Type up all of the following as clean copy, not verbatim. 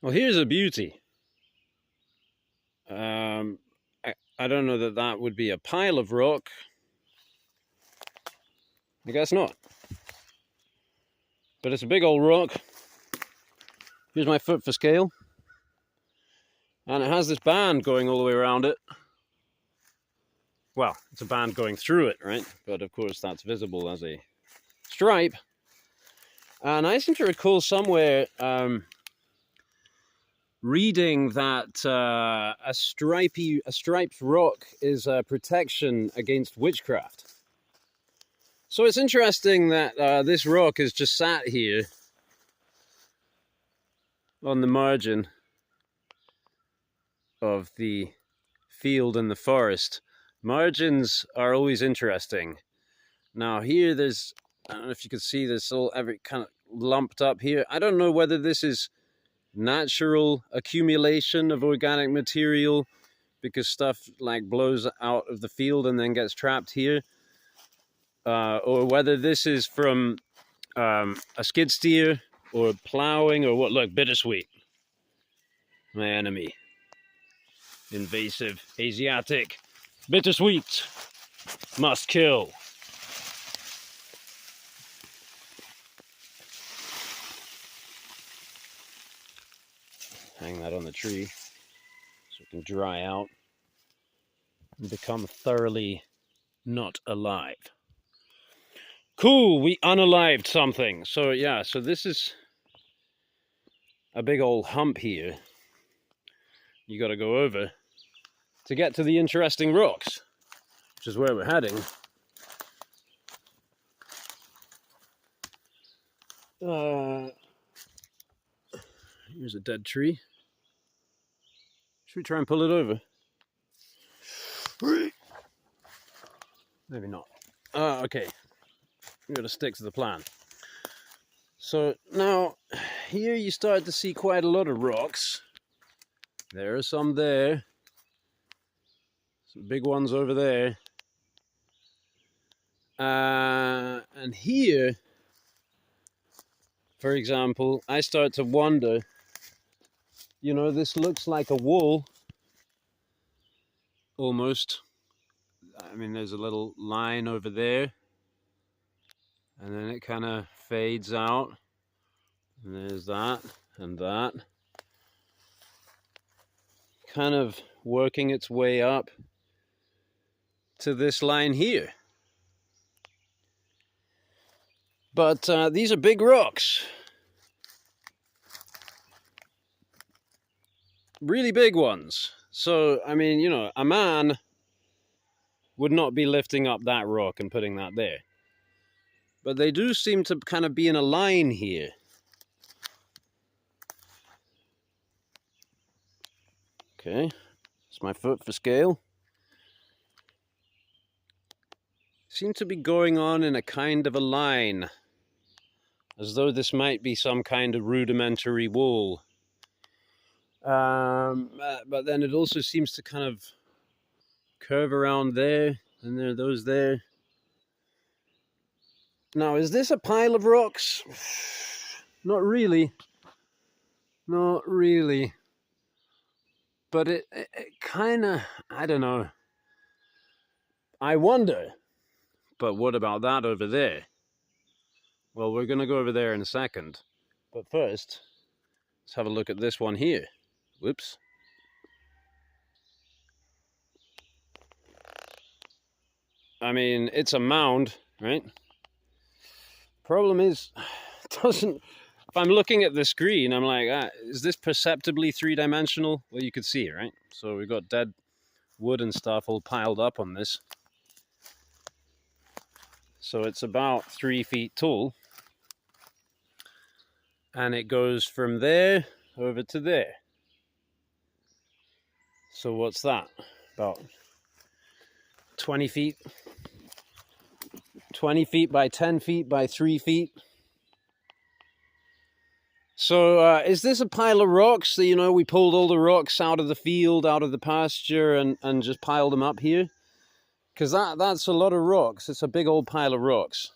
Well, here's a beauty. I don't know that that would be a pile of rock. I guess not. But it's a big old rock. Here's my foot for scale. And it has this band going all the way around it. Well, it's a band going through it, right? But of course that's visible as a stripe. And I seem to recall somewhere reading that a striped rock is a protection against witchcraft. So it's interesting that this rock is just sat here on the margin of the field and the forest. Margins are always interesting. Now here there's, I don't know if you can see this all every kind of lumped up here. I don't know whether this is natural accumulation of organic material because stuff like blows out of the field and then gets trapped here, or whether this is from a skid steer or plowing or what. Look, bittersweet, my enemy. Invasive Asiatic bittersweet must kill. Hang that on the tree so it can dry out and become thoroughly not alive. Cool, we unalived something. So yeah, so this is a big old hump here. You got to go over to get to the interesting rocks, which is where we're heading. Here's a dead tree. Should we try and pull it over? Maybe not. Okay. I'm going to stick to the plan. So now, here you start to see quite a lot of rocks. There are some there. Some big ones over there. And here, for example, I start to wonder, you know, this looks like a wall. Almost. I mean, there's a little line over there. And then it kind of fades out. And there's that and that. Kind of working its way up to this line here. But these are big rocks. Really big ones. So, I mean, you know, a man would not be lifting up that rock and putting that there. But they do seem to kind of be in a line here. Okay, it's my foot for scale. Seem to be going on in a kind of a line, as though this might be some kind of rudimentary wall. But then it also seems to kind of curve around there, and there are those there. Now, is this a pile of rocks? Not really. Not really. But it kind of, I don't know. I wonder. But what about that over there? Well, we're going to go over there in a second. But first, let's have a look at this one here. Whoops. I mean, it's a mound, right? Problem is, it doesn't... If I'm looking at the screen, I'm like, is this perceptibly three-dimensional? Well, you could see it, right? So we've got dead wood and stuff all piled up on this. So it's about 3 feet tall. And it goes from there over to there. So what's that? About 20 feet. 20 feet by 10 feet by 3 feet. So is this a pile of rocks that, you know, we pulled all the rocks out of the field, out of the pasture, and just piled them up here? Because that's a lot of rocks. It's a big old pile of rocks.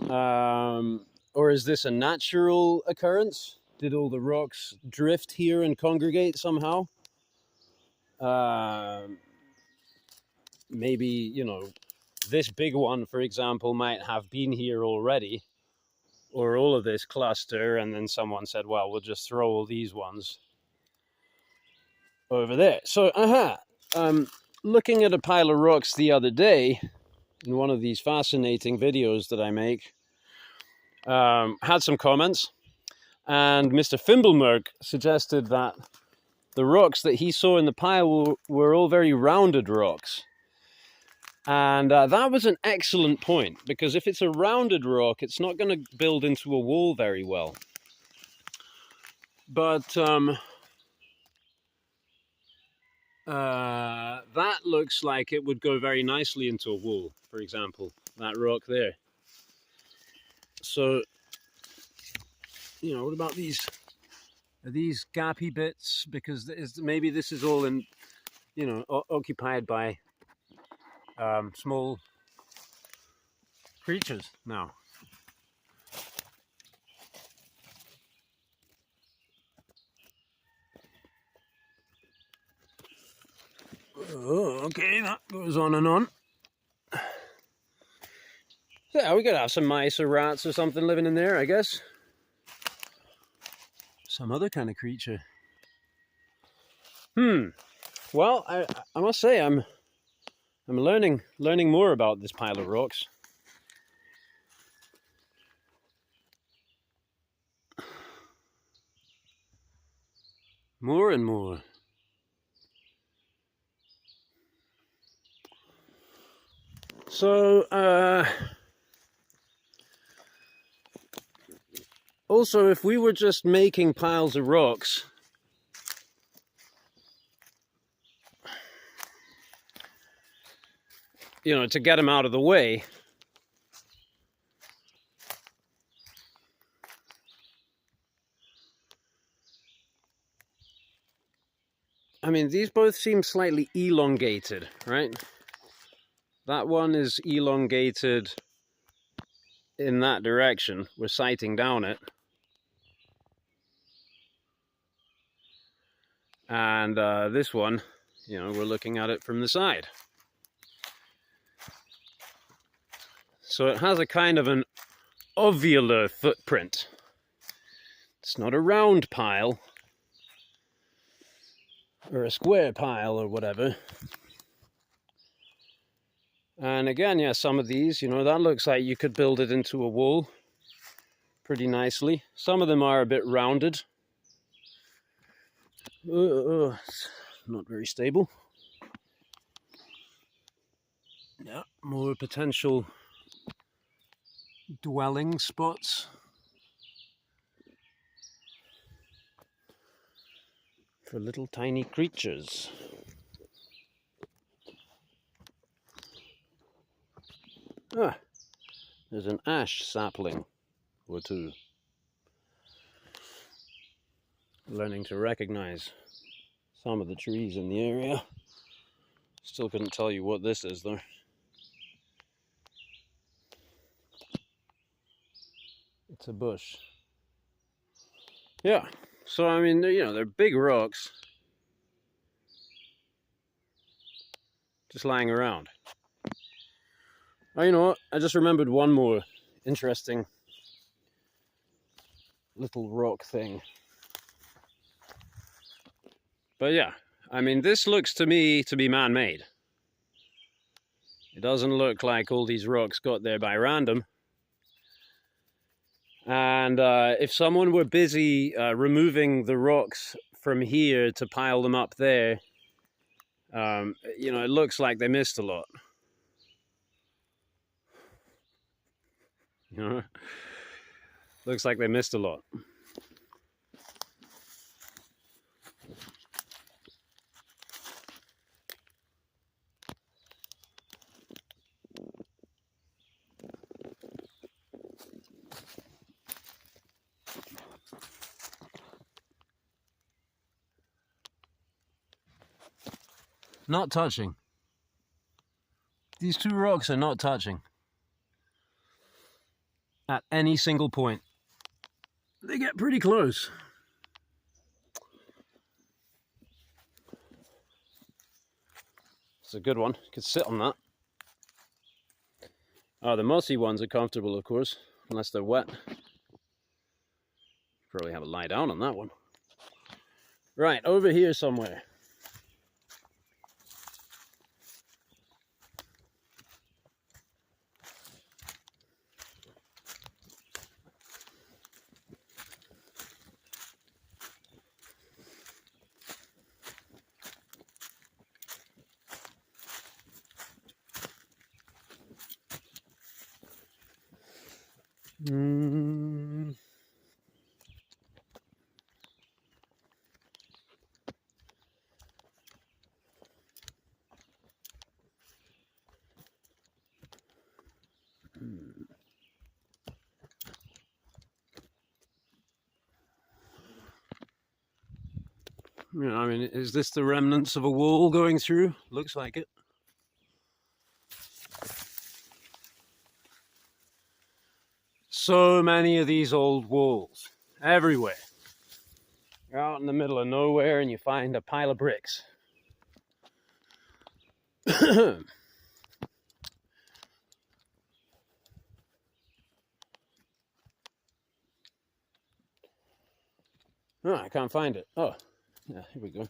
Or is this a natural occurrence? Did all the rocks drift here and congregate somehow? Maybe, you know, this big one, for example, might have been here already, or all of this cluster, and then someone said, well, we'll just throw all these ones over there. So, looking at a pile of rocks the other day, in one of these fascinating videos that I make, had some comments, and Mr. Fimblemerk suggested that the rocks that he saw in the pile were all very rounded rocks. And that was an excellent point, because if it's a rounded rock, it's not going to build into a wall very well. But that looks like it would go very nicely into a wall, for example, that rock there. So, you know, what about these? Are these gappy bits? Because maybe this is all in, you know, occupied by small creatures now. Oh, okay, that goes on and on. Yeah, we could have some mice or rats or something living in there, I guess. Some other kind of creature. Well, I must say I'm learning more about this pile of rocks. More and more. So, also, if we were just making piles of rocks, you know, to get them out of the way, I mean, these both seem slightly elongated, right? That one is elongated in that direction. We're sighting down it. And this one, you know, we're looking at it from the side. So it has a kind of an ovular footprint. It's not a round pile, or a square pile, or whatever. And again, yeah, some of these, you know, that looks like you could build it into a wall pretty nicely. Some of them are a bit rounded. It's not very stable. Yeah, more potential dwelling spots for little tiny creatures. Ah, there's an ash sapling or two. Learning to recognize some of the trees in the area. Still couldn't tell you what this is though. It's a bush. Yeah, so I mean, you know, they're big rocks just lying around. Oh, you know what? I just remembered one more interesting little rock thing. But yeah, I mean, this looks to me to be man-made. It doesn't look like all these rocks got there by random. And if someone were busy removing the rocks from here to pile them up there, you know, it looks like they missed a lot. You know, looks like they missed a lot. Not touching. These two rocks are not touching at any single point. They get pretty close. It's a good one. You could sit on that. Oh, the mossy ones are comfortable, of course, unless they're wet. Probably have a lie down on that one. Right, over here somewhere. Yeah, I mean, is this the remnants of a wall going through? Looks like it. So many of these old walls, everywhere. You're out in the middle of nowhere and you find a pile of bricks. Oh, I can't find it. Oh, yeah, here we go.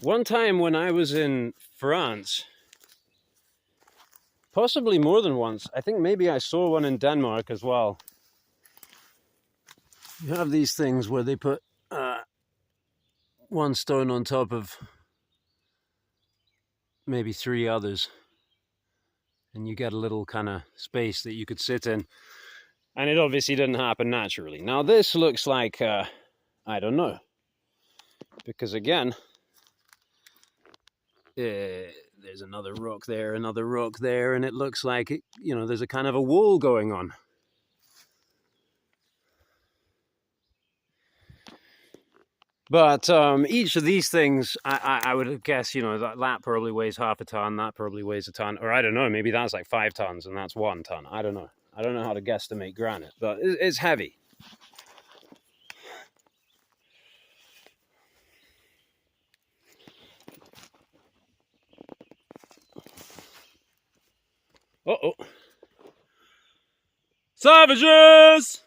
One time when I was in France, possibly more than once, I think maybe I saw one in Denmark as well. You have these things where they put one stone on top of maybe three others, and you get a little kind of space that you could sit in. And it obviously didn't happen naturally. Now this looks like, I don't know, because again, there's another rock there, and it looks like, there's a kind of a wall going on. But each of these things, I would guess, that probably weighs half a ton, that probably weighs a ton, or I don't know, maybe that's like 5 tons and that's 1 ton. I don't know. I don't know how to guesstimate granite, but it's heavy. Uh-oh. Savages!